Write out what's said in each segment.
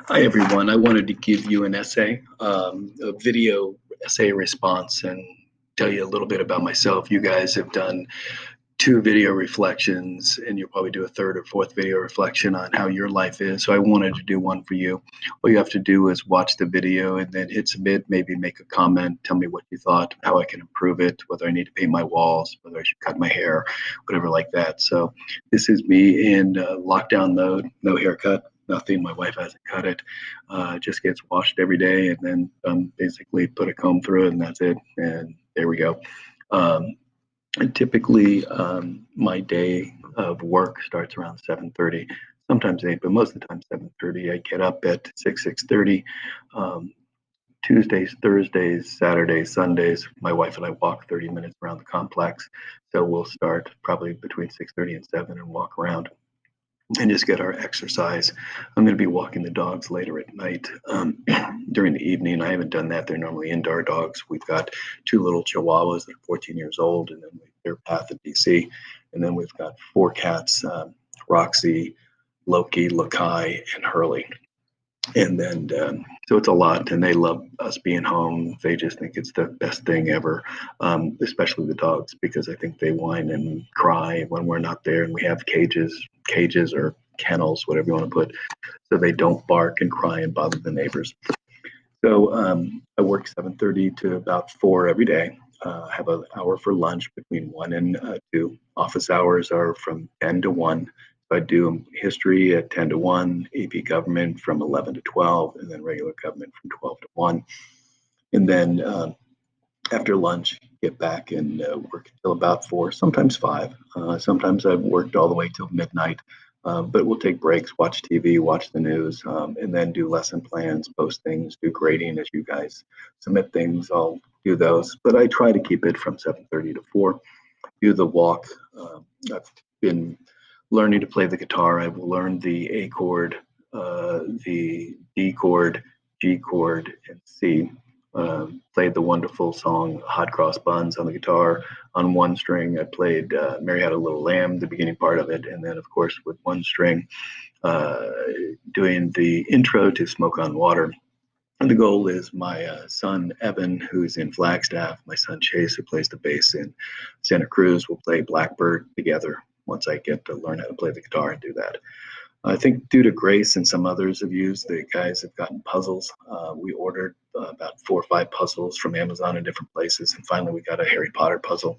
Hi, everyone. I wanted to give you an essay, a video essay response, and tell you a little bit about myself. You guys have done two video reflections, and you'll probably do a third or fourth video reflection on how your life is. So I wanted to do one for you. All you have to do is watch the video and then hit submit, maybe make a comment, tell me what you thought, how I can improve it, whether I need to paint my walls, whether I should cut my hair, whatever like that. So this is me in lockdown mode, no haircut. Nothing. My wife hasn't cut it. Just gets washed every day, and then basically put a comb through it, and that's it. And there we go. Um, and typically, my day of work starts around 7:30, sometimes 8, but most of the time 7:30. I get up at 6:30. Um, Tuesdays, Thursdays, Saturdays, Sundays, my wife and I walk 30 minutes around the complex. So we'll start probably between 6:30 and 7 and walk around and just get our exercise. I'm going to be walking the dogs later at night during the evening. I haven't done that. They're normally indoor dogs. We've got two little Chihuahuas that are 14 years old, and then they're Path and DC. And then we've got four cats, Roxy, Loki, Lakai, and Hurley. And then, so it's a lot, and they love us being home. They just think it's the best thing ever, especially the dogs, because I think they whine and cry when we're not there, and we have cages or kennels, whatever you want to put, so they don't bark and cry and bother the neighbors. So I work 7:30 to about 4 every day. Have an hour for lunch between 1 and 2. Office hours are from 10 to 1. I do history at 10 to 1, AP government from 11 to 12, and then regular government from 12 to 1. And then after lunch, get back and work until about 4, sometimes 5. Sometimes I've worked all the way till midnight, but we'll take breaks, watch TV, watch the news, and then do lesson plans, post things, do grading as you guys submit things. I'll do those, but I try to keep it from 7:30 to 4. Do the walk. I've been learning to play the guitar. I've learned the A chord, the D chord, G chord, and C. Played the wonderful song Hot Cross Buns on the guitar. On one string, I played Mary Had a Little Lamb, the beginning part of it, and then, of course, with one string, uh, doing the intro to Smoke on Water. And the goal is my son, Evan, who's in Flagstaff, my son, Chase, who plays the bass in Santa Cruz, will play Blackbird together once I get to learn how to play the guitar and do that. I think due to Grace and some others have used, the guys have gotten puzzles. We ordered about 4 or 5 puzzles from Amazon in different places, and finally we got a Harry Potter puzzle,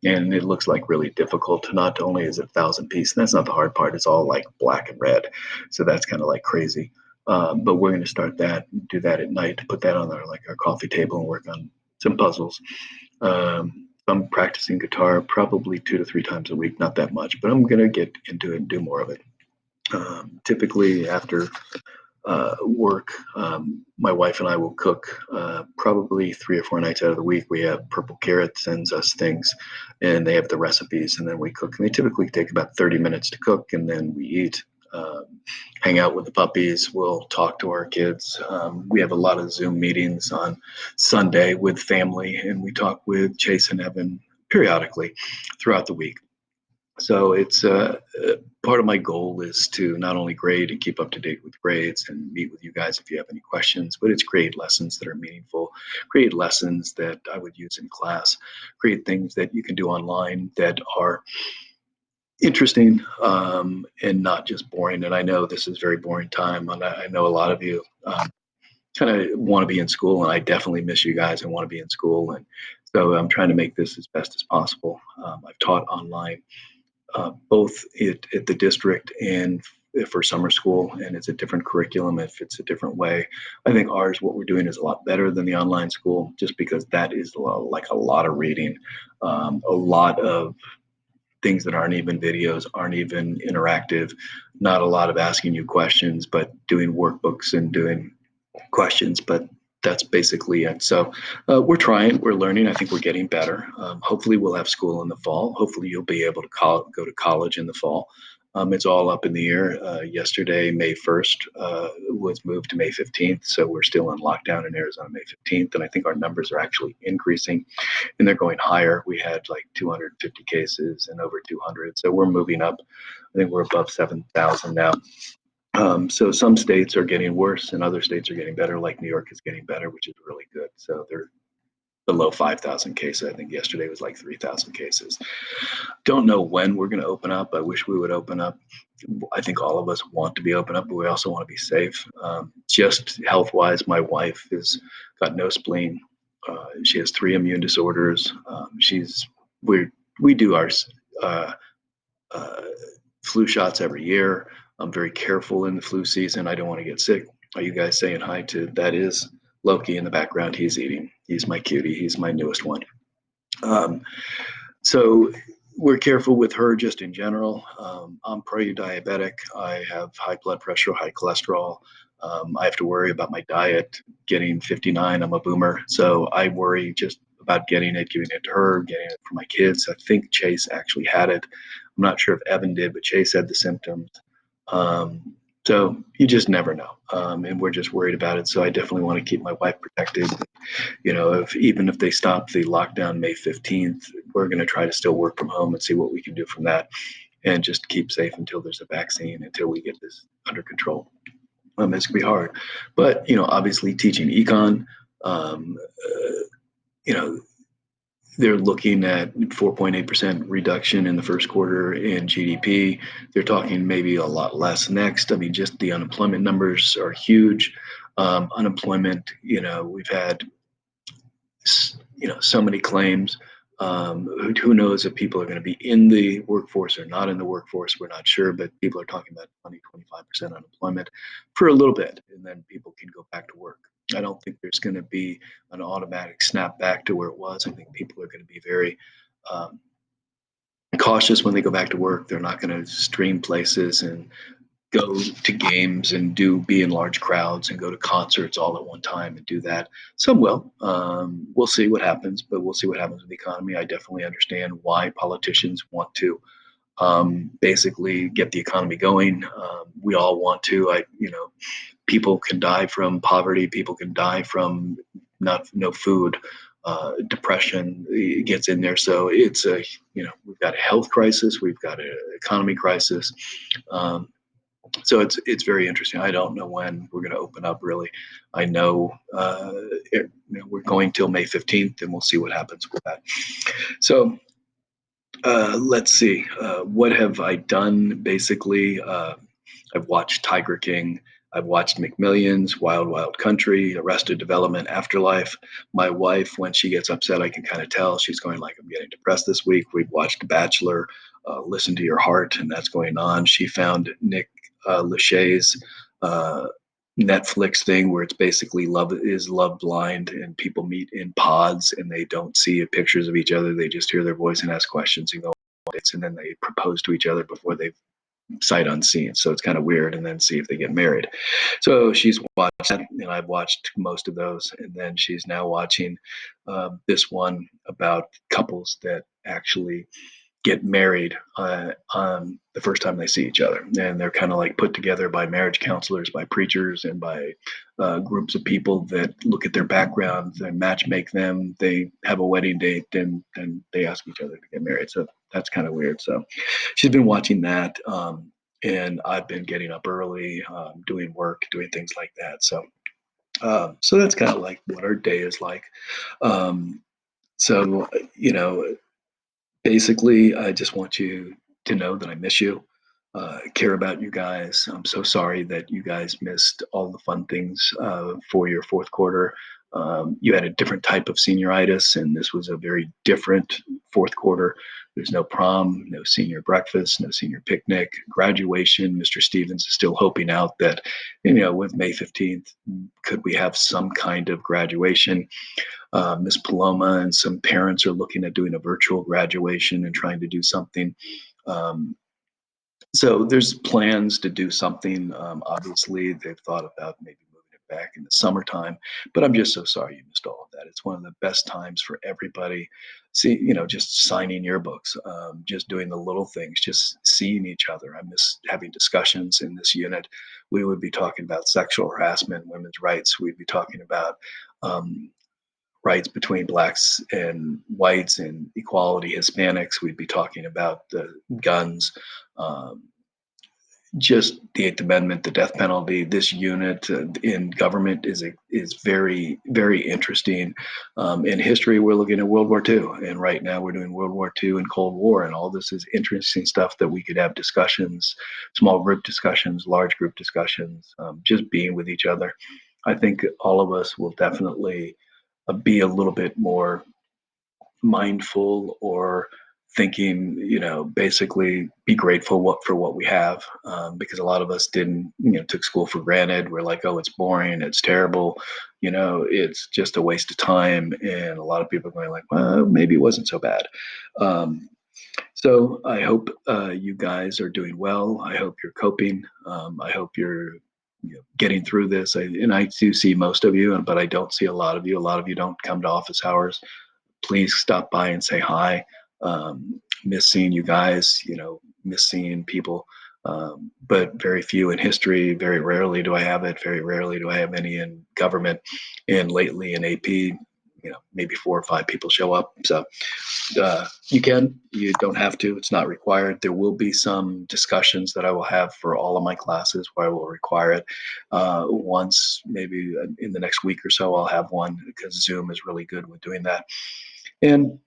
and it looks like really difficult. Not only is it 1,000 piece, and that's not the hard part, it's all like black and red, so that's kind of like crazy. But we're going to start that, do that at night, put that on our coffee table and work on some puzzles. I'm practicing guitar probably 2 to 3 times a week, not that much, but I'm going to get into it and do more of it. Typically after work, my wife and I will cook probably 3 or 4 nights out of the week. We have Purple Carrot sends us things, and they have the recipes, and then we cook. And they typically take about 30 minutes to cook, and then we eat. Hang out with the puppies. We'll talk to our kids. We have a lot of Zoom meetings on Sunday with family, and we talk with Chase and Evan periodically throughout the week. So it's part of my goal is to not only grade and keep up to date with grades and meet with you guys if you have any questions, but it's create lessons that are meaningful, create lessons that I would use in class, create things that you can do online that are interesting and not just boring. And I know this is very boring time, and I know a lot of you kind of want to be in school, and I definitely miss you guys and want to be in school. And so I'm trying to make this as best as possible. I've taught online both at the district and for summer school, and it's a different curriculum if it's a different way. I think ours, what we're doing is a lot better than the online school, just because that is like a lot of reading, a lot of things that aren't even videos, aren't even interactive, not a lot of asking you questions, but doing workbooks and doing questions. But that's basically it. So we're trying, we're learning. I think we're getting better. Hopefully we'll have school in the fall. Hopefully you'll be able to go to college in the fall. It's all up in the air. Yesterday, May 1st, was moved to May 15th. So we're still in lockdown in Arizona, May 15th. And I think our numbers are actually increasing and they're going higher. We had like 250 cases and over 200. So we're moving up. I think we're above 7,000 now. So some states are getting worse and other states are getting better, like New York is getting better, which is really good. So they're below 5,000 cases. I think yesterday was like 3,000 cases. Don't know when we're going to open up. I wish we would open up. I think all of us want to be open up, but we also want to be safe. Just health wise, my wife has got no spleen. She has three immune disorders. We do our uh, uh, flu shots every year. I'm very careful in the flu season. I don't want to get sick. Are you guys saying hi to that? Is Loki in the background? He's eating. He's my cutie. He's my newest one. Um, so we're careful with her just in general. I'm pre-diabetic. I have high blood pressure, high cholesterol. I have to worry about my diet. Getting 59, I'm a boomer, so I worry just about getting it, giving it to her, getting it for my kids. I think Chase actually had it. I'm not sure if Evan did, but Chase had the symptoms. Um, so you just never know, and we're just worried about it. So I definitely want to keep my wife protected. If even if they stop the lockdown May 15th, we're going to try to still work from home and see what we can do from that, and just keep safe until there's a vaccine, until we get this under control. It's gonna be hard, but obviously teaching econ, um, you know, they're looking at 4.8% reduction in the first quarter in GDP. They're talking maybe a lot less next. I mean, just the unemployment numbers are huge. Unemployment, we've had so many claims. Who knows if people are going to be in the workforce or not in the workforce? We're not sure, but people are talking about 20, 25% unemployment for a little bit, and then people can go back to work. I don't think there's going to be an automatic snap back to where it was. I think people are going to be very um, cautious when they go back to work. They're not going to stream places and go to games and be in large crowds and go to concerts all at one time and do that. Some will. We'll see what happens, but we'll see what happens with the economy. I definitely understand why politicians want to basically get the economy going. We all want to. People can die from poverty. People can die from not no food. Depression gets in there. So we've got a health crisis. We've got an economy crisis. So it's very interesting. I don't know when we're going to open up. Really, I know, we're going till May 15th, and we'll see what happens with that. So let's see. What have I done? Basically, I've watched Tiger King. I've watched McMillions, Wild Wild Country, Arrested Development, Afterlife. My wife, when she gets upset, I can kind of tell she's going like, I'm getting depressed this week. We've watched Bachelor, Listen to Your Heart, and that's going on. She found Nick Lachey's uh, Netflix thing where it's basically love blind, and people meet in pods and they don't see pictures of each other. They just hear their voice and ask questions and go, and then they propose to each other before they sight unseen. So it's kind of weird, and then see if they get married. So she's watched that, and I've watched most of those. And then she's now watching this one about couples that actually get married the first time they see each other. And they're kind of like put together by marriage counselors, by preachers, and by groups of people that look at their backgrounds and match make them. They have a wedding date, and then they ask each other to get married. So that's kind of weird. So she's been watching that. And I've been getting up early, doing work, doing things like that. So that's kind of like what our day is like. Um, so, basically, I just want you to know that I miss you, care about you guys. I'm so sorry that you guys missed all the fun things for your fourth quarter. You had a different type of senioritis, and this was a very different fourth quarter. There's no prom, no senior breakfast, no senior picnic, graduation. Mr. Stevens is still hoping out that, with May 15th, could we have some kind of graduation? Miss Paloma and some parents are looking at doing a virtual graduation and trying to do something. Um, so there's plans to do something. Obviously, they've thought about maybe moving it back in the summertime, but I'm just so sorry you missed all of that. It's one of the best times for everybody. See, just signing yearbooks, just doing the little things, just seeing each other. I miss having discussions in this unit. We would be talking about sexual harassment, women's rights. We'd be talking about um, rights between blacks and whites and equality, Hispanics. We'd be talking about the guns. Um, just the Eighth Amendment, the death penalty, this unit in government is very very interesting. In history, we're looking at World War II, and right now we're doing World War II and Cold War, and all this is interesting stuff that we could have discussions, small group discussions, large group discussions, just being with each other. I think all of us will definitely be a little bit more mindful or thinking, basically be grateful for what we have, because a lot of us didn't, took school for granted. We're like, oh, it's boring, it's terrible, it's just a waste of time. And a lot of people are going like, well, maybe it wasn't so bad. Um, so I hope you guys are doing well. I hope you're coping. I hope you're getting through this. And I do see most of you, but I don't see a lot of you. A lot of you don't come to office hours. Please stop by and say hi. Miss seeing you guys, miss seeing people, but very few in history. Very rarely do I have it. Very rarely do I have any in government. And lately in AP, maybe 4 or 5 people show up. So you don't have to, it's not required. There will be some discussions that I will have for all of my classes where I will require it. Once, maybe in the next week or so, I'll have one because Zoom is really good with doing that. And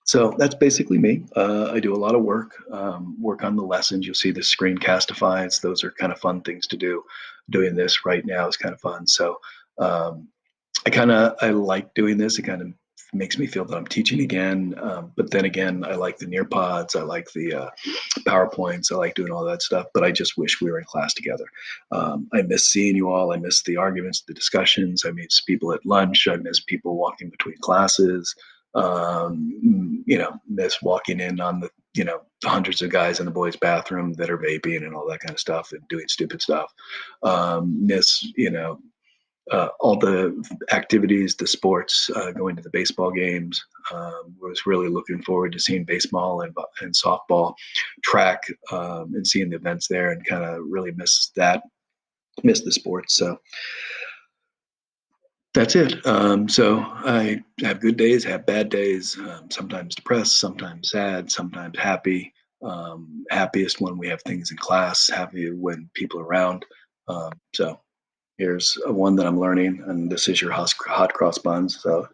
so that's basically me. I do a lot of work on the lessons. You'll see the screencastifies. Those are kind of fun things to do. Doing this right now is kind of fun. So um, I like doing this. It kind of makes me feel that I'm teaching again. But then again, I like the Nearpods. I like the PowerPoints. I like doing all that stuff. But I just wish we were in class together. I miss seeing you all. I miss the arguments, the discussions. I miss people at lunch. I miss people walking between classes. Miss walking in on the hundreds of guys in the boys' bathroom that are vaping and all that kind of stuff and doing stupid stuff. Miss, all the activities, the sports, going to the baseball games. Was really looking forward to seeing baseball and softball, track, and seeing the events there, and kind of really miss that, miss the sports. So that's it. So I have good days, have bad days, sometimes depressed, sometimes sad, sometimes happy. Happiest when we have things in class, happy when people are around. So here's one that I'm learning, and this is your hot cross buns. So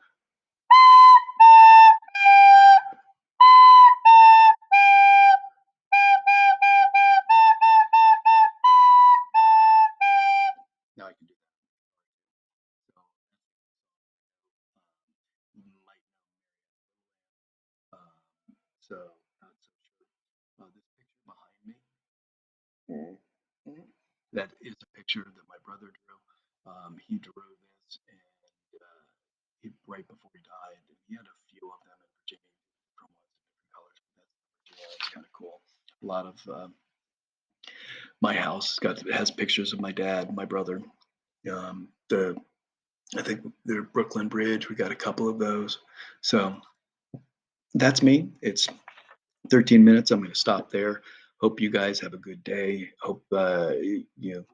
now I can do that. So might so not so sure. This picture behind me, Mhm. that is a picture that my brother drew. He drew this, and right before he died, and he had a few of them in Virginia, different ones in different colors. But that's Virginia. It's kind of cool. A lot of my house has pictures of my dad, my brother. The I think the Brooklyn Bridge. We got a couple of those. So that's me. It's 13 minutes. I'm going to stop there. Hope you guys have a good day. Hope you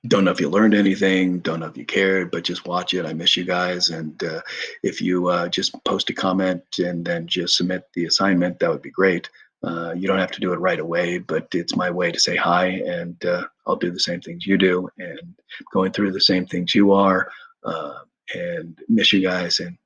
don't know if you learned anything, don't know if you cared, but just watch it. I miss you guys. And if you just post a comment and then just submit the assignment, that would be great. You don't have to do it right away, but it's my way to say hi, and I'll do the same things you do, and going through the same things you are, and miss you guys. And